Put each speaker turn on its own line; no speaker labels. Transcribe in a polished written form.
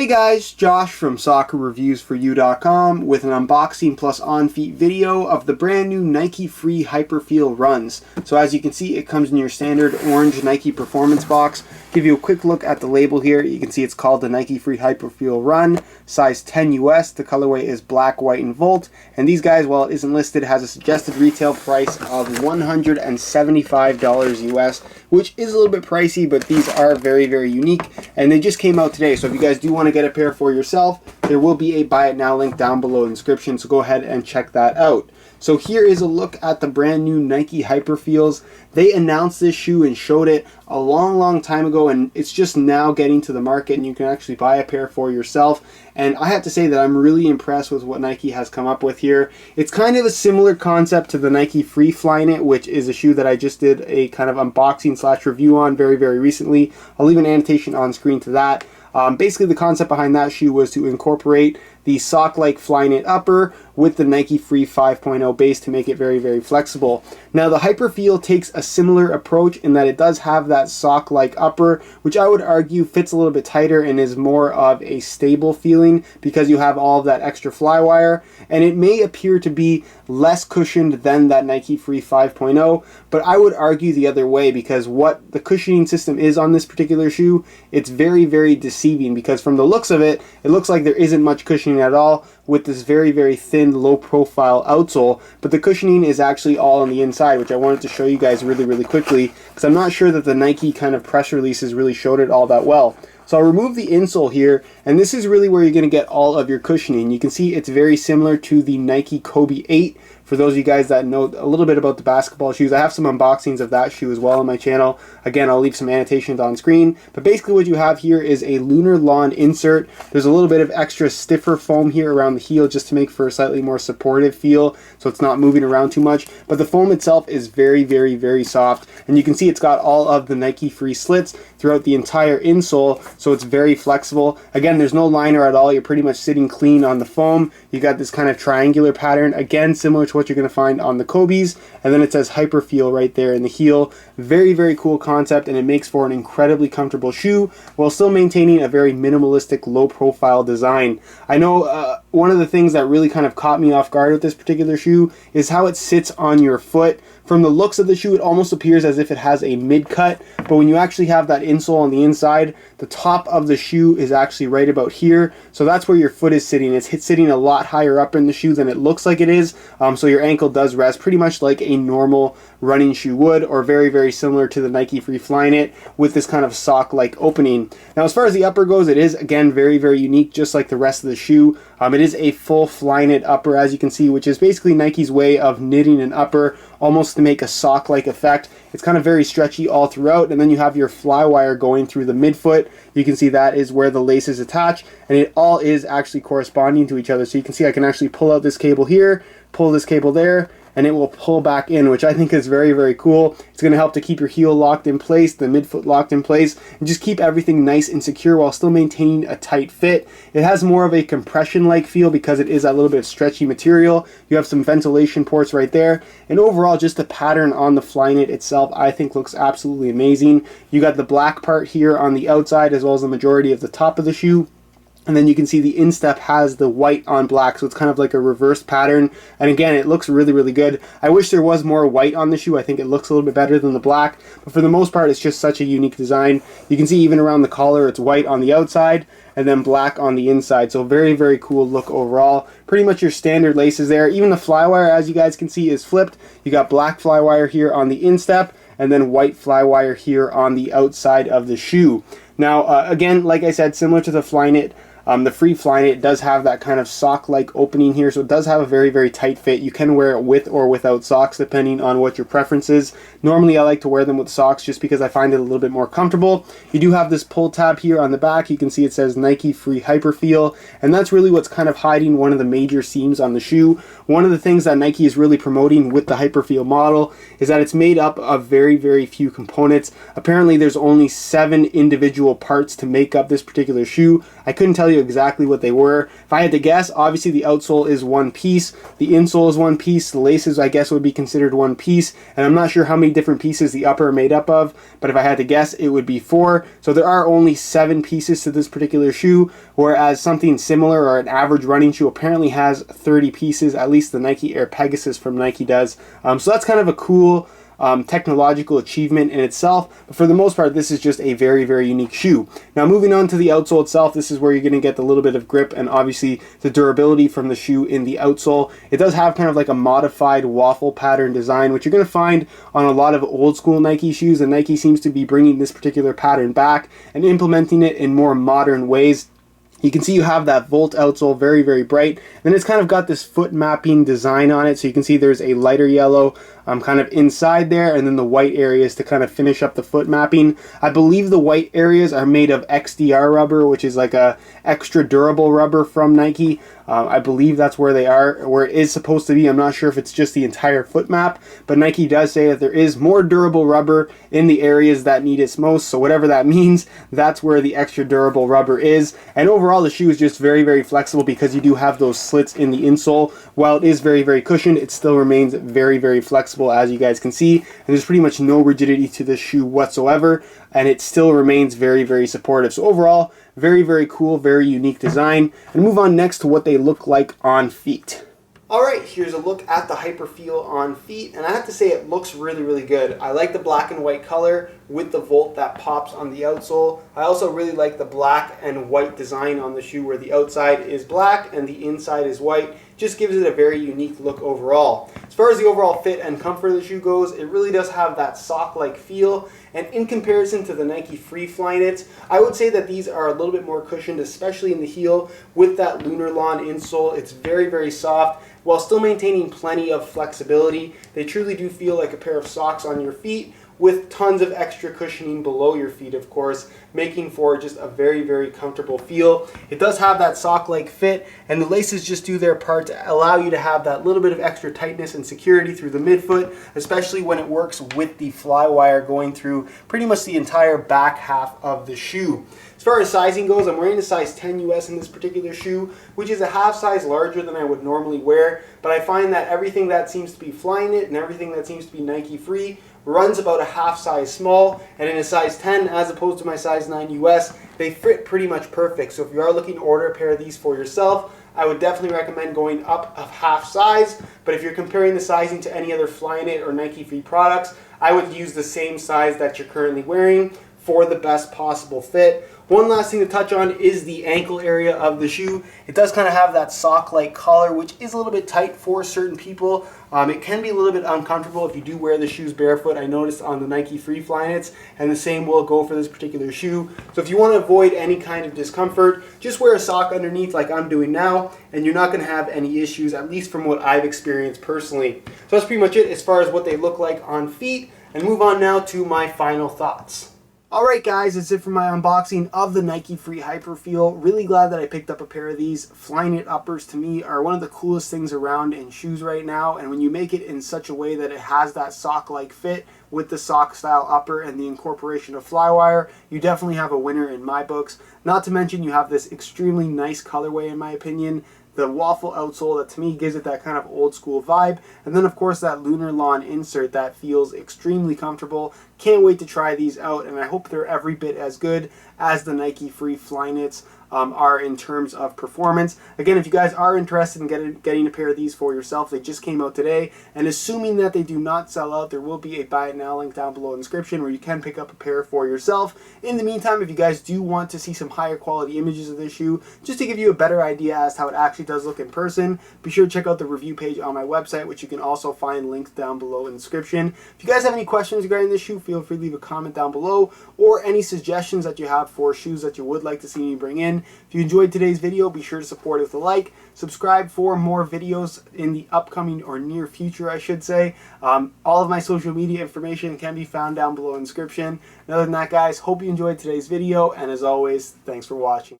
Hey guys, Josh from SoccerReviewsForYou.com with an unboxing plus on-feet video of the brand new Nike Free Hyperfeel runs. So as you can see, it comes in your standard orange Nike Performance box. Give you a quick look at the label here. You can see it's called the Nike Free Hyperfeel Run, size 10 US. The colorway is black, white, and Volt. And these guys, while it isn't listed, has a suggested retail price of $175 US, which is a little bit pricey, but these are very, very unique. And they just came out today, so if you guys do want to get a pair for yourself, there will be a buy it now link down below in the description, so go ahead and check that out. So here is a look at the brand new Nike Hyperfeels. They announced this shoe and showed it a long time ago, and it's just now getting to the market and you can actually buy a pair for yourself. And I have to say that I'm really impressed with what Nike has come up with here. It's kind of a similar concept to the Nike Free Flyknit, which is a shoe that I just did a kind of unboxing slash review on very recently. I'll leave an annotation on screen to that. Basically the concept behind that shoe was to incorporate the sock-like Flyknit upper with the Nike Free 5.0 base to make it very flexible. Now the Hyperfeel takes a similar approach in that it does have that sock-like upper, which I would argue fits a little bit tighter and is more of a stable feeling because you have all of that extra flywire, and it may appear to be less cushioned than that Nike Free 5.0, but I would argue the other way because what the cushioning system is on this particular shoe, it's very deceiving because from the looks of it, it looks like there isn't much cushioning at all with this very thin low profile outsole, but the cushioning is actually all on the inside, which I wanted to show you guys really quickly because I'm not sure that the Nike kind of press releases really showed it all that well. So I'll remove the insole here, and this is really where you're going to get all of your cushioning. You can see it's very similar to the Nike Kobe 8. For those of you guys that know a little bit about the basketball shoes, I have some unboxings of that shoe as well on my channel. Again, I'll leave some annotations on screen. But basically what you have here is a lunar lawn insert. There's a little bit of extra stiffer foam here around the heel just to make for a slightly more supportive feel so it's not moving around too much. But the foam itself is very soft. And you can see it's got all of the Nike Free slits throughout the entire insole, so it's very flexible. Again, there's no liner at all. You're pretty much sitting clean on the foam. You got this kind of triangular pattern, again similar to what you're going to find on the Kobe's, and then it says Hyperfeel right there in the heel. Very cool concept, and it makes for an incredibly comfortable shoe while still maintaining a very minimalistic low profile design. I know one of the things that really kind of caught me off guard with this particular shoe is how it sits on your foot. From the looks of the shoe, it almost appears as if it has a mid-cut, but when you actually have that insole on the inside, the top of the shoe is actually right about here, so that's where your foot is sitting. It's sitting a lot higher up in the shoe than it looks like it is, so your ankle does rest pretty much like a normal running shoe would, or very similar to the Nike Free Flyknit with this kind of sock-like opening. Now as far as the upper goes, it is again very unique, just like the rest of the shoe. It is a full Flyknit upper, as you can see, which is basically Nike's way of knitting an upper almost to make a sock-like effect. It's kind of very stretchy all throughout, and then you have your flywire going through the midfoot. You can see that is where the laces attach, and it all is actually corresponding to each other. So you can see I can actually pull out this cable here, pull this cable there, and it will pull back in, which I think is very cool. It's going to help to keep your heel locked in place, the midfoot locked in place, and just keep everything nice and secure while still maintaining a tight fit. It has more of a compression-like feel because it is a little bit of stretchy material. You have some ventilation ports right there, and overall just the pattern on the Flyknit itself I think looks absolutely amazing. You got the black part here on the outside as well as the majority of the top of the shoe. And then you can see the instep has the white on black, so it's kind of like a reverse pattern. And again, it looks really good. I wish there was more white on the shoe. I think it looks a little bit better than the black. But for the most part, it's just such a unique design. You can see even around the collar, it's white on the outside and then black on the inside. So very cool look overall. Pretty much your standard laces there. Even the flywire, as you guys can see, is flipped. You got black flywire here on the instep and then white flywire here on the outside of the shoe. Now, again, like I said, similar to the Flyknit, the Free Flyknit does have that kind of sock-like opening here, so it does have a very tight fit. You can wear it with or without socks depending on what your preference is. Normally I like to wear them with socks just because I find it a little bit more comfortable. You do have this pull tab here on the back. You can see it says Nike Free Hyperfeel, and that's really what's kind of hiding one of the major seams on the shoe. One of the things that Nike is really promoting with the Hyperfeel model is that it's made up of very few components. Apparently there's only 7 individual parts to make up this particular shoe. I couldn't tell you you exactly what they were. If I had to guess, obviously the outsole is one piece, the insole is one piece, the laces I guess would be considered one piece, and I'm not sure how many different pieces the upper are made up of, but if I had to guess, it would be 4. So there are only 7 pieces to this particular shoe, whereas something similar or an average running shoe apparently has 30 pieces, at least the Nike Air Pegasus from Nike does. So that's kind of a cool technological achievement in itself, but for the most part this is just a very, very unique shoe. Now moving on to the outsole itself, this is where you're going to get the little bit of grip and obviously the durability from the shoe in the outsole. It does have kind of like a modified waffle pattern design, which you're going to find on a lot of old school Nike shoes, and Nike seems to be bringing this particular pattern back and implementing it in more modern ways. You can see you have that Volt outsole, very, very bright. Then it's kind of got this foot mapping design on it. So you can see there's a lighter yellow kind of inside there, and then the white areas to kind of finish up the foot mapping. I believe the white areas are made of XDR rubber, which is like a extra durable rubber from Nike. I believe that's where they are, where it is supposed to be. I'm not sure if it's just the entire foot map, but Nike does say that there is more durable rubber in the areas that need it most. So whatever that means, that's where the extra durable rubber is. And overall, the shoe is just very, very flexible because you do have those slits in the insole. While it is very, very cushioned, it still remains very, very flexible, as you guys can see. And there's pretty much no rigidity to this shoe whatsoever, and it still remains very, very supportive. So overall, very, very cool, very unique design. And move on next to what they look like on feet. Alright, here's a look at the Hyperfeel on feet, and I have to say it looks really, really good. I like the black and white color with the Volt that pops on the outsole. I also really like the black and white design on the shoe where the outside is black and the inside is white. Just gives it a very unique look overall. As far as the overall fit and comfort of the shoe goes, it really does have that sock-like feel, and in comparison to the Nike Free Flyknits, I would say that these are a little bit more cushioned, especially in the heel with that Lunar Lawn insole. It's very, very soft while still maintaining plenty of flexibility. They truly do feel like a pair of socks on your feet, with tons of extra cushioning below your feet, of course, making for just a very, very comfortable feel. It does have that sock-like fit, and the laces just do their part to allow you to have that little bit of extra tightness and security through the midfoot, especially when it works with the Flywire going through pretty much the entire back half of the shoe. As far as sizing goes, I'm wearing a size 10 US in this particular shoe, which is a half size larger than I would normally wear, but I find that everything that seems to be Flyknit and everything that seems to be Nike Free runs about a half size small, and in a size 10 as opposed to my size 9 US, they fit pretty much perfect. So if you are looking to order a pair of these for yourself, I would definitely recommend going up a half size, but if you're comparing the sizing to any other Flyknit or Nike Free products, I would use the same size that you're currently wearing for the best possible fit. One last thing to touch on is the ankle area of the shoe. It does kind of have that sock-like collar, which is a little bit tight for certain people. It can be a little bit uncomfortable if you do wear the shoes barefoot, I noticed on the Nike Free Flyknits, and the same will go for this particular shoe. So if you want to avoid any kind of discomfort, just wear a sock underneath like I'm doing now, and you're not going to have any issues, at least from what I've experienced personally. So that's pretty much it as far as what they look like on feet, and move on now to my final thoughts. Alright guys, that's it for my unboxing of the Nike Free Hyperfeel. Really glad that I picked up a pair of these. Flyknit uppers to me are one of the coolest things around in shoes right now, and when you make it in such a way that it has that sock-like fit with the sock style upper and the incorporation of Flywire, you definitely have a winner in my books. Not to mention you have this extremely nice colorway in my opinion. The waffle outsole that to me gives it that kind of old school vibe, and then of course that Lunar Lawn insert that feels extremely comfortable. Can't wait to try these out, and I hope they're every bit as good as the Nike Free Flyknits are in terms of performance. Again, if you guys are interested in getting a pair of these for yourself, they just came out today, and assuming that they do not sell out, there will be a buy it now link down below in the description where you can pick up a pair for yourself. In the meantime, if you guys do want to see some higher quality images of this shoe, just to give you a better idea as to how it actually does look in person, be sure to check out the review page on my website, which you can also find linked down below in the description. If you guys have any questions regarding this shoe, feel free to leave a comment down below, or any suggestions that you have for shoes that you would like to see me bring in. If you enjoyed today's video, be sure to support it with a like. Subscribe for more videos in the upcoming or near future, I should say. All of my social media information can be found down below in the description. And other than that, guys, hope you enjoyed today's video, and as always, thanks for watching.